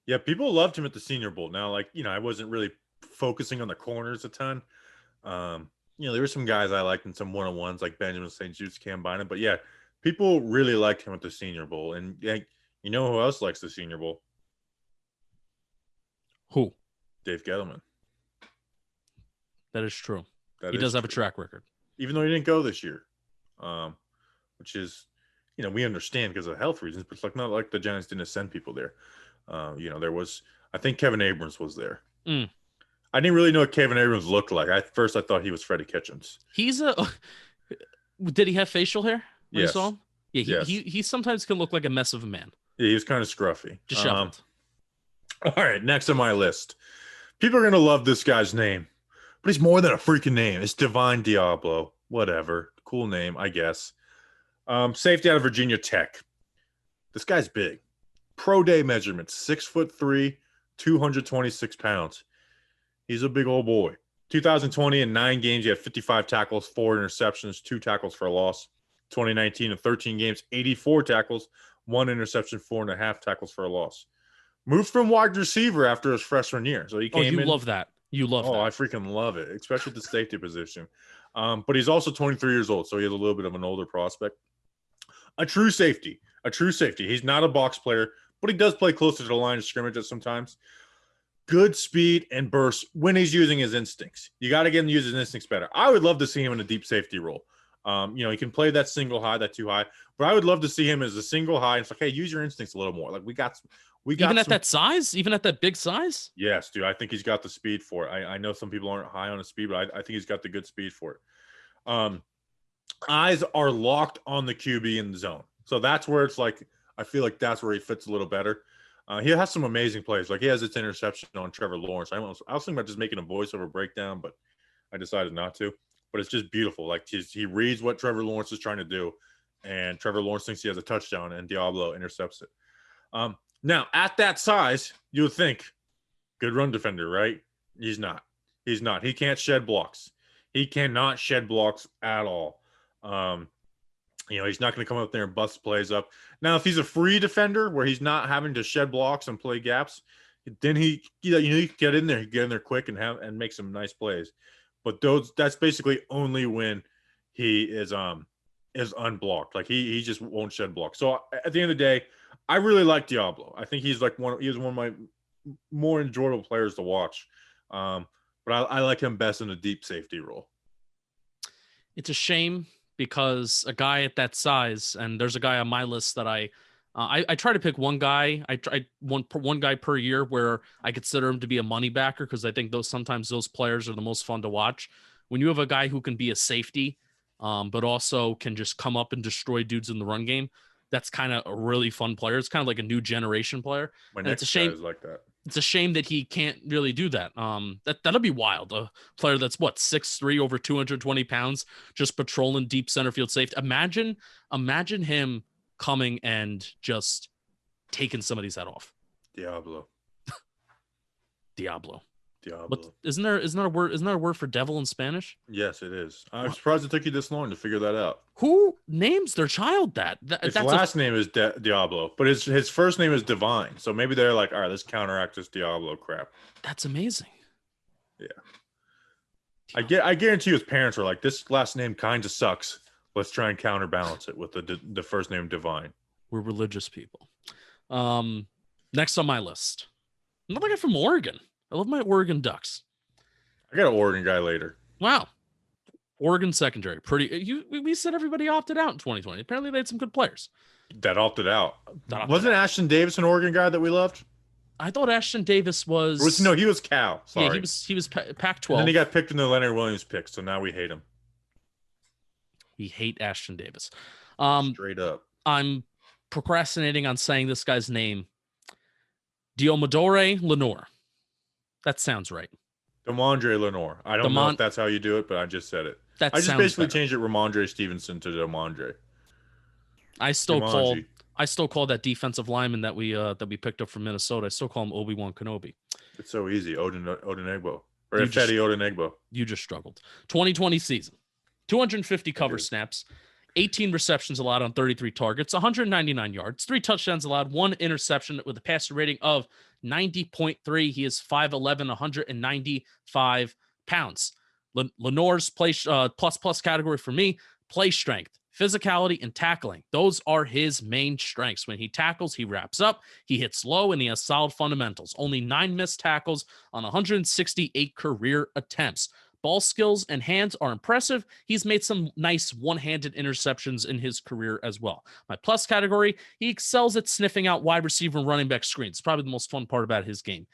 Yeah, people loved him at the Senior Bowl. Now, I wasn't really focusing on the corners a ton. There were some guys I liked in some one-on-ones like Benjamin St. Jude's, Cam Bynum. But yeah, people really liked him at the Senior Bowl. And yeah, you know who else likes the Senior Bowl? Who? Dave Gettleman. That is true. He does have a track record. Even though he didn't go this year. Which is, we understand because of health reasons, but it's not like the Giants didn't send people there. There was, I think Kevin Abrams was there. I didn't really know what Kevin Abrams looked like. At first, I thought he was Freddie Kitchens. Did he have facial hair when you saw him? Yeah, he sometimes can look like a mess of a man. Yeah, he was kind of scruffy. Disheveled. All right, next on my list. People are going to love this guy's name, but he's more than a freaking name. It's Divine Deablo. Whatever. Cool name, I guess. Safety out of Virginia Tech. This guy's big. Pro day measurements, 6'3", 226 pounds. He's a big old boy. 2020 in 9 games, he had 55 tackles, 4 interceptions, 2 tackles for a loss. 2019 in 13 games, 84 tackles, 1 interception, 4.5 tackles for a loss. Moved from wide receiver after his freshman year. So he came in. Love that. You love that. Oh, I freaking love it, especially at the safety position. But he's also 23 years old, so he has a little bit of an older prospect. A true safety. He's not a box player, but he does play closer to the line of scrimmage at sometimes. Good speed and burst when he's using his instincts. You got to get him to use his instincts better. I would love to see him in a deep safety role. He can play that single high, that 2 high, but I would love to see him as a single high. It's like, hey, use your instincts a little more. Like we got even at that size, even at that big size. Yes, dude. I think he's got the speed for it. I know some people aren't high on his speed, but I think he's got the good speed for it. Eyes are locked on the QB in the zone. So that's where it's like, I feel like that's where he fits a little better. He has some amazing plays. Like he has its interception on Trevor Lawrence. I was thinking about just making a voiceover breakdown, but I decided not to. But it's just beautiful. Like he reads what Trevor Lawrence is trying to do, and Trevor Lawrence thinks he has a touchdown, and Deablo intercepts it. Now, at that size, you would think, good run defender, right? He's not. He can't shed blocks. He cannot shed blocks at all. He's not going to come up there and bust plays up. Now, if he's a free defender where he's not having to shed blocks and play gaps, then he can get in there, quick and make some nice plays. But that's basically only when he is unblocked. Like he just won't shed blocks. So at the end of the day, I really like Deablo. I think he's one of my more enjoyable players to watch. But I like him best in a deep safety role. It's a shame because a guy at that size, and there's a guy on my list that I try to pick one guy. I try one guy per year where I consider him to be a money backer because I think sometimes those players are the most fun to watch. When you have a guy who can be a safety, but also can just come up and destroy dudes in the run game, that's kind of a really fun player. It's kind of like a new generation player. My next guy is like that. It's a shame that he can't really do that. That'll be wild. A player that's 6'3", over 220 pounds, just patrolling deep center field safety. Imagine him coming and just taking somebody's head off. Deablo. But isn't there a word for devil in Spanish? Yes, it is. I'm surprised it took you this long to figure that out. Who names their child that? His last name is Deablo, but his first name is Divine. So maybe they're like, all right, let's counteract this Deablo crap. That's amazing. Yeah. I guarantee you his parents are like, this last name kind of sucks. Let's try and counterbalance it with the first name Divine. We're religious people. Next on my list, another guy from Oregon. I love my Oregon Ducks. I got an Oregon guy later. Wow. Oregon secondary. We said everybody opted out in 2020. Apparently they had some good players. That opted out. Wasn't Ashton Davis an Oregon guy that we loved? I thought Ashton Davis was... No, he was Cal. Sorry. Yeah, he was Pac-12. And then he got picked in the Leonard Williams pick, so now we hate him. We hate Ashton Davis. Straight up. I'm procrastinating on saying this guy's name. Deommodore Lenoir. That sounds right. Deommodore Lenoir. I don't know if that's how you do it, but I just said it. I just basically changed it Ramondre Stevenson to Deommodore. I still call that defensive lineman that we picked up from Minnesota. I still call him Obi-Wan Kenobi. It's so easy. Odenegbo. Or Fetty Odenegbo. You just struggled. 2020 season. 250 cover snaps. 18 receptions allowed on 33 targets, 199 yards, 3 touchdowns allowed, 1 interception with a passer rating of 90.3. He is 5'11", 195 pounds. Lenoir's play plus category for me, play strength, physicality, and tackling. Those are his main strengths. When he tackles, he wraps up, he hits low, and he has solid fundamentals. Only 9 missed tackles on 168 career attempts. Ball skills and hands are impressive. He's made some nice one-handed interceptions in his career as well. My plus category, he excels at sniffing out wide receiver and running back screens. Probably the most fun part about his game.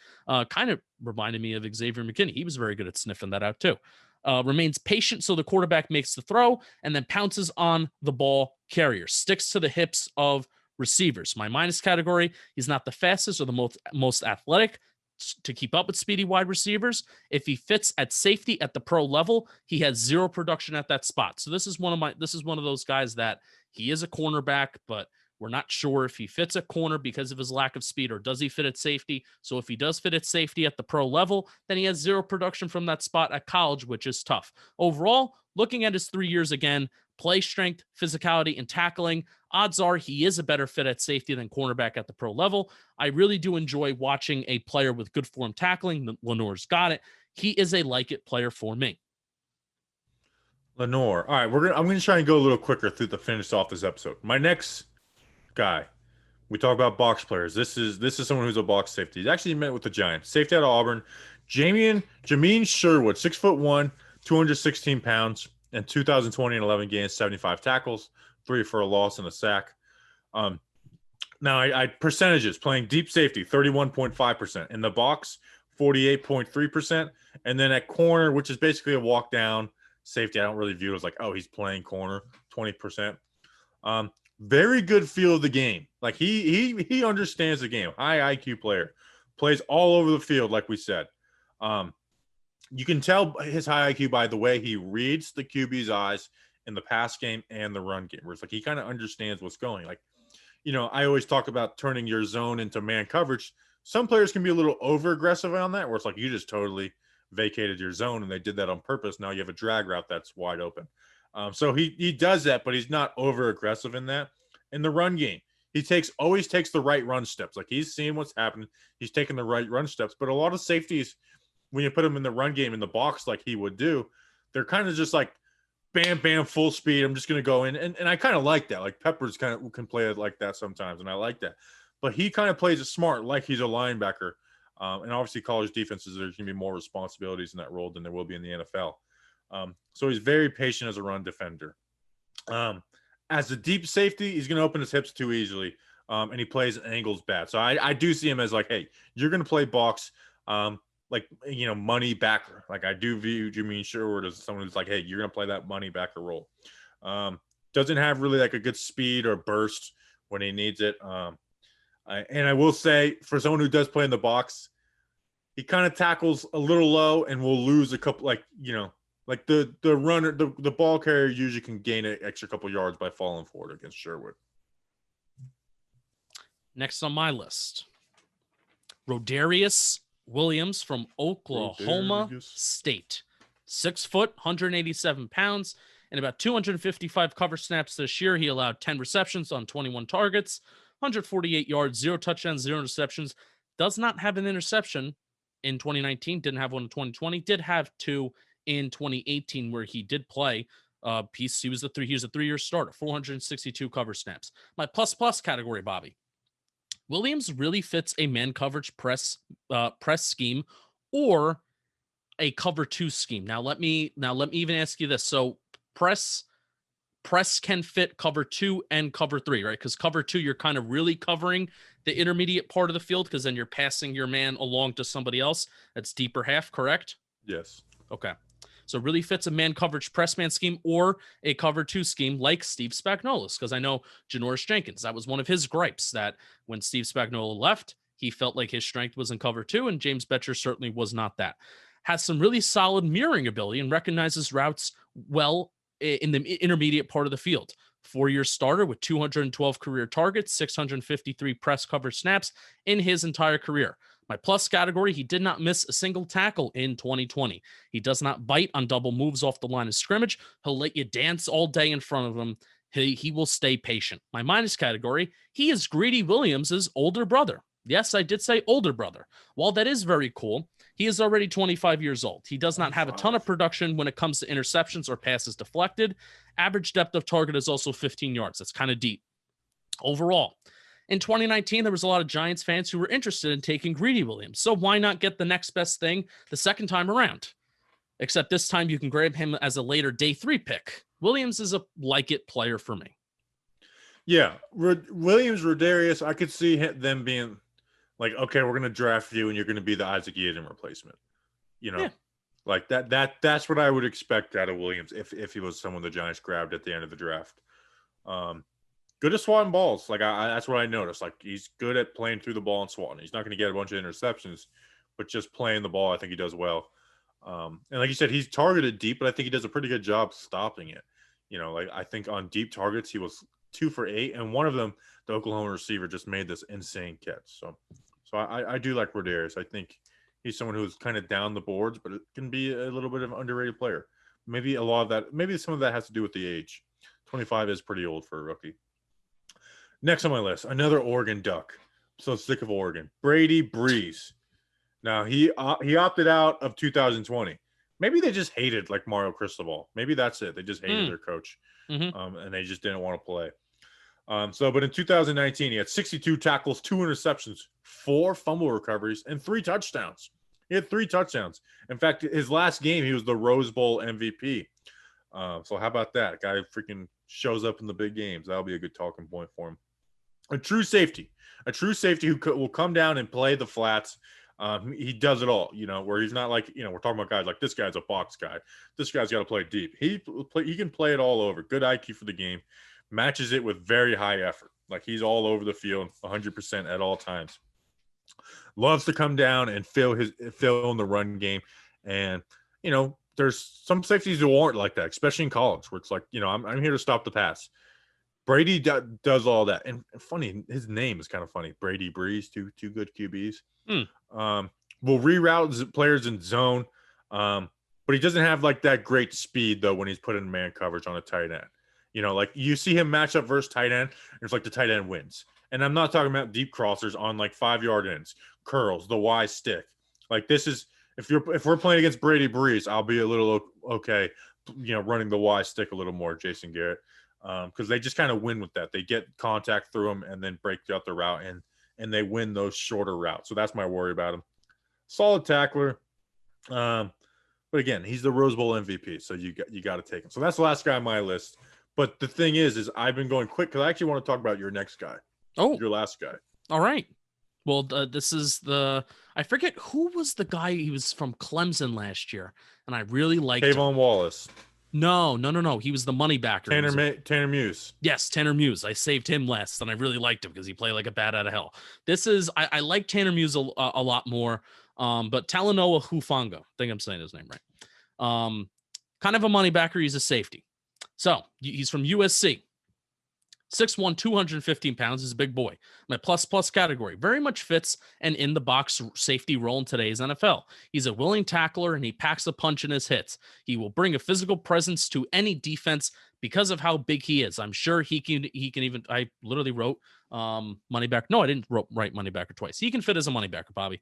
Kind of reminded me of Xavier McKinney. He was very good at sniffing that out too. Remains patient so the quarterback makes the throw and then pounces on the ball carrier. Sticks to the hips of receivers. My minus category, he's not the fastest or the most athletic to keep up with speedy wide receivers. If he fits at safety at the pro level, he has 0 production at that spot. So this is one of those guys that he is a cornerback, but we're not sure if he fits at corner because of his lack of speed, or does he fit at safety? So if he does fit at safety at the pro level, then he has 0 production from that spot at college, which is tough. Overall, looking at his 3 years again, play strength, physicality, and tackling, odds are he is a better fit at safety than cornerback at the pro level. I really do enjoy watching a player with good form tackling. Lenoir's got it. He is a like-it player for me. Lenoir. All right, I'm gonna try and go a little quicker through the finish off this episode. My next guy, we talk about box players. This is someone who's a box safety. He's actually met with the Giants. Safety out of Auburn. Jamien Sherwood, 6'1", 216 pounds. In 2020 and 11 games, 75 tackles, 3 for a loss and a sack. Now, I percentages playing deep safety, 31.5%. In the box, 48.3%. And then at corner, which is basically a walk down safety, I don't really view it as like, oh, he's playing corner, 20%. Very good feel of the game. Like he understands the game. High IQ player. Plays all over the field, like we said. You can tell his high IQ by the way he reads the QB's eyes in the pass game and the run game. Where it's like he kind of understands what's going. Like, I always talk about turning your zone into man coverage. Some players can be a little over aggressive on that, where it's like you just totally vacated your zone, and they did that on purpose. Now you have a drag route that's wide open. So he does that, but he's not over aggressive in that. In the run game, he always takes the right run steps. Like, he's seeing what's happening. He's taking the right run steps. But a lot of safeties, when you put them in the run game in the box like he would do, they're kind of just like, bam, bam, full speed. I'm just going to go in. And I kind of like that. Like, Peppers kind of can play it like that sometimes, and I like that. But he kind of plays it smart, like he's a linebacker. And obviously college defenses, there's going to be more responsibilities in that role than there will be in the NFL. So he's very patient as a run defender. As a deep safety, he's going to open his hips too easily, and he plays angles bad. So I do see him as like, hey, you're going to play box, money backer. Like, I do view Jamien Sherwood as someone who's like, hey, you're going to play that money backer role. Doesn't have really like a good speed or burst when he needs it. And I will say, for someone who does play in the box, he kind of tackles a little low and will lose a couple, like the runner, the ball carrier usually can gain an extra couple yards by falling forward against Sherwood. Next on my list, Rodarius Willaims from Oklahoma State. 6 foot, 187 pounds, and about 255 cover snaps this year. He allowed 10 receptions on 21 targets, 148 yards, 0 touchdowns, 0 interceptions. Does not have an interception in 2019. Didn't have one in 2020. Did have 2 in 2018 where he did play. He was a 3-year starter, 462 cover snaps. My plus category, Bobby. Willaims really fits a man coverage press scheme or a cover 2 scheme. Now let me even ask you this. So press can fit cover 2 and cover 3, right? Because cover 2, you're kind of really covering the intermediate part of the field, because then you're passing your man along to somebody else that's deeper half, correct? Yes. Okay. So it really fits a man coverage press man scheme or a cover 2 scheme like Steve Spagnuolo's, because I know Janoris Jenkins, that was one of his gripes, that when Steve Spagnuolo left, he felt like his strength was in cover 2, and James Betcher certainly was not that. Has some really solid mirroring ability and recognizes routes well in the intermediate part of the field. 4-year starter with 212 career targets, 653 press coverage snaps in his entire career. My plus category, he did not miss a single tackle in 2020. He does not bite on double moves off the line of scrimmage. He'll let you dance all day in front of him. He will stay patient. My minus category, he is Greedy Williams' older brother. Yes, I did say older brother. While that is very cool, he is already 25 years old. He does not have a ton of production when it comes to interceptions or passes deflected. Average depth of target is also 15 yards. That's kind of deep. Overall, in 2019, there was a lot of Giants fans who were interested in taking Greedy Williams. So why not get the next best thing the second time around? Except this time you can grab him as a later day 3 pick. Williams is a like-it player for me. Yeah, Williams, Rodarius, I could see them being like, okay, we're going to draft you and you're going to be the Isaac Yiadom replacement. Like that's what I would expect out of Williams if he was someone the Giants grabbed at the end of the draft. Good at swatting balls. Like that's what I noticed. Like, he's good at playing through the ball and swatting. He's not going to get a bunch of interceptions, but just playing the ball, I think he does well. And like you said, he's targeted deep, but I think he does a pretty good job stopping it. Like, I think on deep targets, he was 2 for 8, and one of them, the Oklahoma receiver, just made this insane catch. So I do like Rodarius. I think he's someone who's kind of down the boards, but it can be a little bit of an underrated player. Maybe some of that has to do with the age. 25 is pretty old for a rookie. Next on my list, another Oregon Duck. So sick of Oregon. Brady Breeze. Now, he opted out of 2020. Maybe they just hated, like, Mario Cristobal. Maybe that's it. They just hated their coach, and they just didn't want to play. But in 2019, he had 62 tackles, 2 interceptions, 4 fumble recoveries, and 3 touchdowns. He had 3 touchdowns. In fact, his last game, he was the Rose Bowl MVP. So how about that? Guy freaking shows up in the big games. That'll be a good talking point for him. A true safety who will come down and play the flats. He does it all, where he's not like, we're talking about guys like this guy's a box guy. This guy's got to play deep. He can play it all over. Good IQ for the game. Matches it with very high effort. Like, he's all over the field 100% at all times. Loves to come down and fill in the run game. And, there's some safeties who aren't like that, especially in college, where it's like, I'm here to stop the pass. Brady does all that. And funny, his name is kind of funny. Brady Breeze, two good QBs. Will reroute players in zone. But he doesn't have like that great speed though when he's put in man coverage on a tight end. Like you see him match up versus tight end, and it's like the tight end wins. And I'm not talking about deep crossers on like 5-yard ends, curls, the Y stick. Like this is if we're playing against Brady Breeze, I'll be a little okay, running the Y stick a little more, Jason Garrett, because they just kind of win with that. They get contact through them and then break out the route, and they win those shorter routes. So that's my worry about him. Solid tackler. But again, he's the Rose Bowl MVP, so you got to take him. So that's the last guy on my list. But the thing is I've been going quick because I actually want to talk about your next guy. Oh, your last guy. All right. Well, this is I forget who was the guy. He was from Clemson last year, and I really liked Kayvon Wallace. No. He was the money backer. Tanner Muse. Yes, Tanner Muse. I saved him last, and I really liked him because he played like a bat out of hell. I like Tanner Muse a lot more. But Talanoa Hufanga, I think I'm saying his name right. Kind of a money backer. He's a safety. So he's from USC. 6'1", 215 pounds, is a big boy. My plus category very much fits an in the box safety role in today's NFL. He's a willing tackler and he packs a punch in his hits. He will bring a physical presence to any defense because of how big he is. I'm sure he can even. I literally wrote money back. No, I didn't write money backer twice. He can fit as a money backer, Bobby.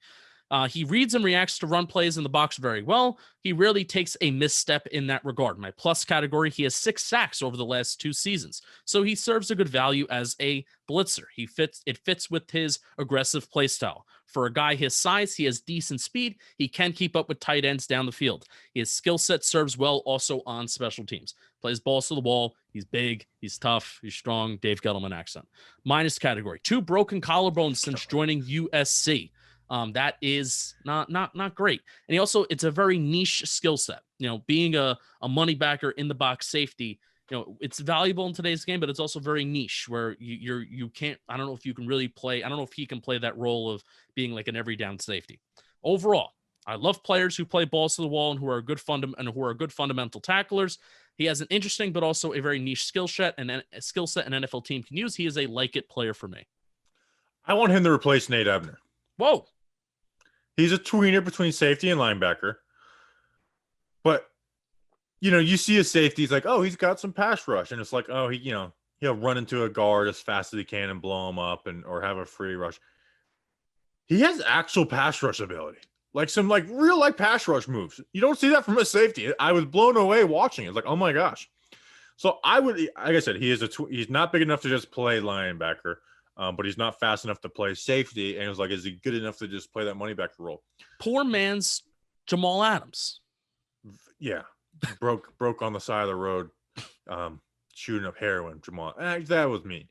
He reads and reacts to run plays in the box very well. He rarely takes a misstep in that regard. My plus category, he has 6 sacks over the last 2 seasons. So he serves a good value as a blitzer. It fits with his aggressive play style. For a guy his size, he has decent speed. He can keep up with tight ends down the field. His skill set serves well also on special teams. Plays balls to the wall. He's big. He's tough. He's strong. Dave Gettleman accent. Minus category, 2 broken collarbones since joining USC. That is not great. And it's a very niche skill set. Being a money backer in the box safety, it's valuable in today's game, but it's also very niche where you can't, I don't know if you can really play. I don't know if he can play that role of being like an every down safety. Overall, I love players who play balls to the wall and who are good fundamental tacklers. He has an interesting, but also a very niche skill set and an NFL team can use. He is a like it player for me. I want him to replace Nate Ebner. Whoa. He's a tweener between safety and linebacker. But, you see a safety, it's like, oh, he's got some pass rush. And it's like, oh, he'll run into a guard as fast as he can and blow him up or have a free rush. He has actual pass rush ability. Like some real pass rush moves. You don't see that from a safety. I was blown away watching it. It's like, oh my gosh. So like I said, he's not big enough to just play linebacker. But he's not fast enough to play safety. And it was like, is he good enough to just play that money back role? Poor man's Jamal Adams. Yeah. Broke on the side of the road, shooting up heroin, Jamal. That was mean.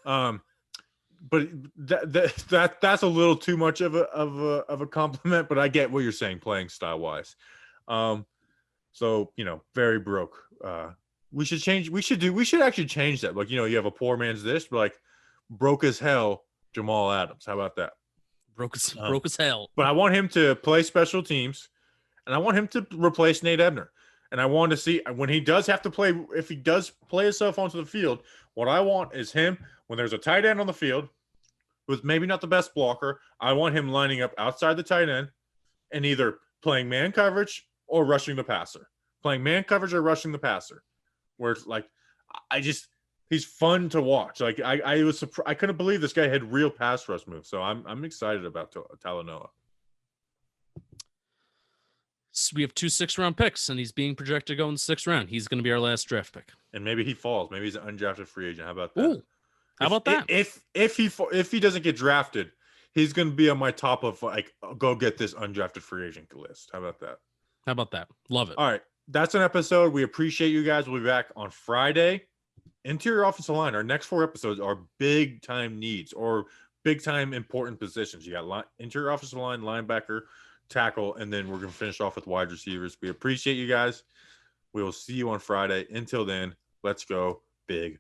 But that's a little too much of a compliment, but I get what you're saying playing style wise. So, very broke. We should actually change that. Like, you have a poor man's this, but broke as hell Jamal Adams. How about that? Broke as hell. But I want him to play special teams, and I want him to replace Nate Ebner. And I want to see when he does have to play, if he does play himself onto the field, what I want is him, when there's a tight end on the field, who's maybe not the best blocker, I want him lining up outside the tight end and either playing man coverage or rushing the passer. Playing man coverage or rushing the passer. Where it's like, he's fun to watch. Like I was surprised. I couldn't believe this guy had real pass rush moves. So I'm excited about Talanoa. So we have 2 6th-round picks, and he's being projected to go in the 6th round. He's going to be our last draft pick. And maybe he falls. Maybe he's an undrafted free agent. How about that? Ooh, how about that? If he doesn't get drafted, he's going to be on my top of go get this undrafted free agent list. How about that? Love it. All right, that's an episode. We appreciate you guys. We'll be back on Friday. Interior offensive line. Our next 4 episodes are big time needs or big time important positions. You got interior offensive line, linebacker, tackle, and then we're going to finish off with wide receivers. We appreciate you guys. We will see you on Friday. Until then, let's go big